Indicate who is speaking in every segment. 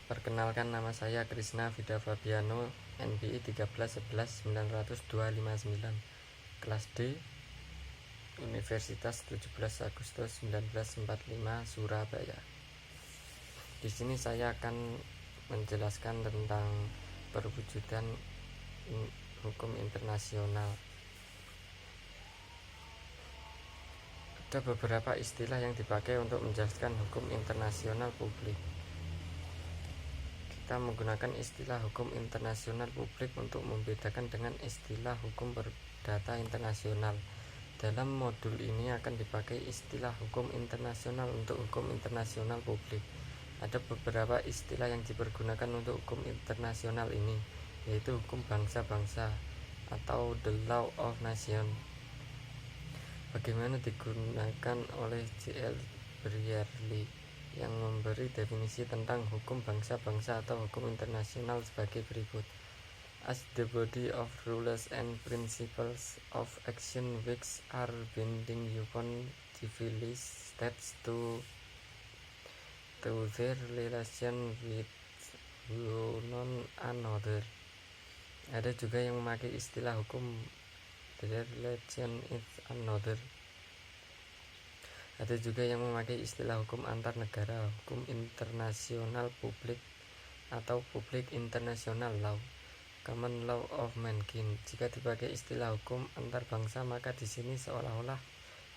Speaker 1: Perkenalkan, nama saya Krisna Vida Fabiano, NBI 1311190259, kelas D, Universitas 17 Agustus 1945, Surabaya. Di sini saya akan menjelaskan tentang perwujudan hukum internasional. Ada beberapa istilah yang dipakai untuk menjelaskan hukum internasional publik. Kita menggunakan istilah hukum internasional publik untuk membedakan dengan istilah hukum perdata internasional. Dalam modul ini akan dipakai istilah hukum internasional untuk hukum internasional publik. Ada beberapa istilah yang dipergunakan untuk hukum internasional ini, yaitu hukum bangsa-bangsa atau the law of nation. Bagaimana digunakan oleh J.L. Brearley yang memberi definisi tentang hukum bangsa-bangsa atau hukum internasional sebagai berikut. As the body of rules and principles of action which are binding upon civilized states to their relation with one another. Ada juga yang memakai istilah hukum the relation with another. Ada juga yang memakai istilah hukum antar negara, hukum internasional publik atau public international law, common law of mankind. Jika dipakai istilah hukum antar bangsa, maka di sini seolah-olah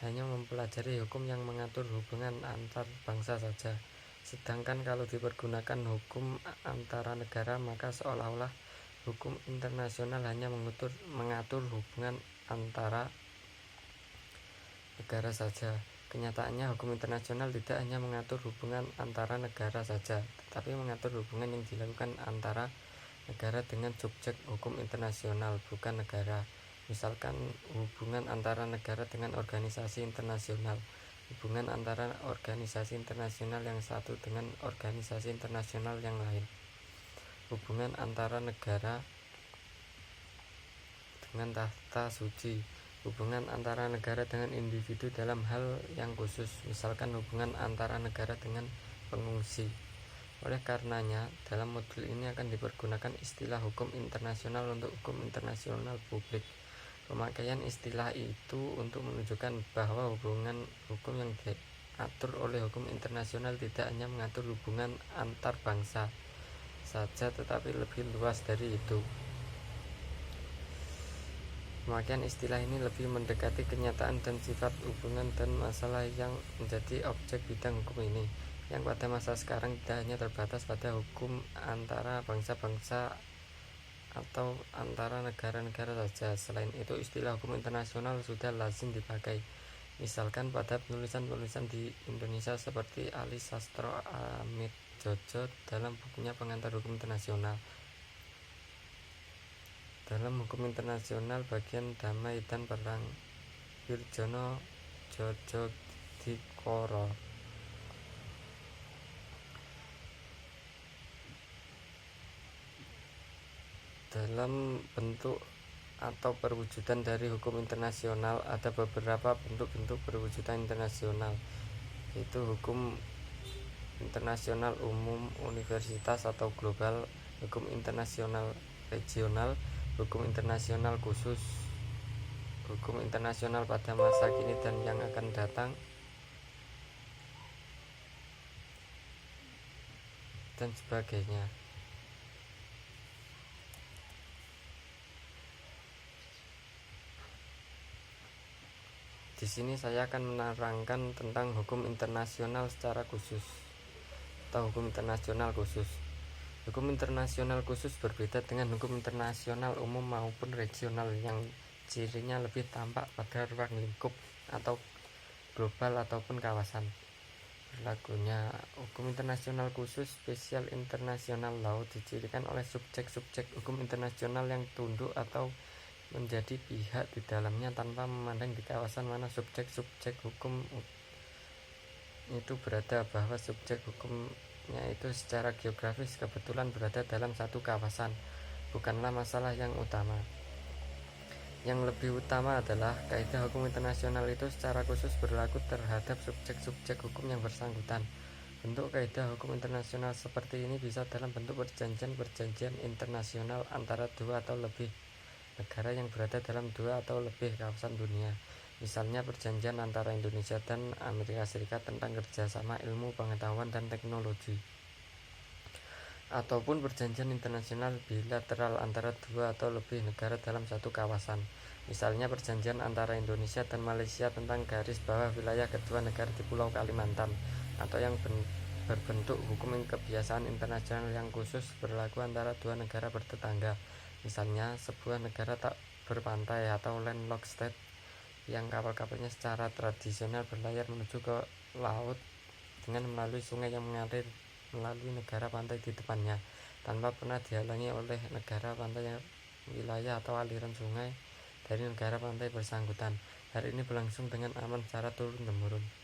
Speaker 1: hanya mempelajari hukum yang mengatur hubungan antar bangsa saja. Sedangkan kalau dipergunakan hukum antara negara, maka seolah-olah hukum internasional hanya mengatur hubungan antara negara saja. Kenyataannya hukum internasional tidak hanya mengatur hubungan antara negara saja, tetapi mengatur hubungan yang dilakukan antara negara dengan subjek hukum internasional, bukan negara. Misalkan hubungan antara negara dengan organisasi internasional, hubungan antara organisasi internasional yang satu dengan organisasi internasional yang lain, hubungan antara negara dengan tahta suci, hubungan antara negara dengan individu dalam hal yang khusus, misalkan hubungan antara negara dengan pengungsi. Oleh karenanya, dalam modul ini akan dipergunakan istilah hukum internasional untuk hukum internasional publik. Pemakaian istilah itu untuk menunjukkan bahwa hubungan hukum yang diatur oleh hukum internasional tidak hanya mengatur hubungan antar bangsa saja, tetapi lebih luas dari itu. Pemakaian istilah ini lebih mendekati kenyataan dan sifat hubungan dan masalah yang menjadi objek bidang hukum ini, yang pada masa sekarang tidak hanya terbatas pada hukum antara bangsa-bangsa atau antara negara-negara saja. Selain itu, istilah hukum internasional sudah lazim dipakai, misalkan pada penulisan-penulisan di Indonesia seperti Ali Sastro Amit Jojo dalam bukunya Pengantar Hukum Internasional. Dalam hukum internasional bagian damai dan perang, Wirjono Jojodikoro. Dalam bentuk atau perwujudan dari hukum internasional, ada beberapa bentuk-bentuk perwujudan internasional, yaitu hukum internasional umum, universitas atau global, hukum internasional regional, hukum internasional khusus, hukum internasional pada masa kini dan yang akan datang, dan sebagainya. Di sini saya akan menerangkan tentang hukum internasional secara khusus atau hukum internasional khusus. Hukum internasional khusus berbeda dengan hukum internasional umum maupun regional yang cirinya lebih tampak pada ruang lingkup atau global ataupun kawasan. Berlakunya hukum internasional khusus, special international law, dicirikan oleh subjek-subjek hukum internasional yang tunduk atau menjadi pihak di dalamnya tanpa memandang di kawasan mana subjek-subjek hukum itu berada, bahwa subjek hukumnya itu secara geografis kebetulan berada dalam satu kawasan bukanlah masalah yang utama. Yang lebih utama adalah kaidah hukum internasional itu secara khusus berlaku terhadap subjek-subjek hukum yang bersangkutan, Bentuk kaidah hukum internasional seperti ini bisa dalam bentuk perjanjian-perjanjian internasional antara dua atau lebih negara yang berada dalam dua atau lebih kawasan dunia. Misalnya perjanjian antara Indonesia dan Amerika Serikat tentang kerjasama ilmu pengetahuan dan teknologi, ataupun perjanjian internasional bilateral antara dua atau lebih negara dalam satu kawasan. Misalnya perjanjian antara Indonesia dan Malaysia tentang garis bawah wilayah kedua negara di Pulau Kalimantan, atau yang berbentuk hukum kebiasaan internasional yang khusus berlaku antara dua negara bertetangga. Misalnya sebuah negara tak berpantai atau landlocked state yang kapal-kapalnya secara tradisional berlayar menuju ke laut dengan melalui sungai yang mengalir melalui negara pantai di depannya, tanpa pernah dihalangi oleh negara pantai yang wilayah atau aliran sungai dari negara pantai bersangkutan. Hal ini berlangsung dengan aman secara turun-temurun.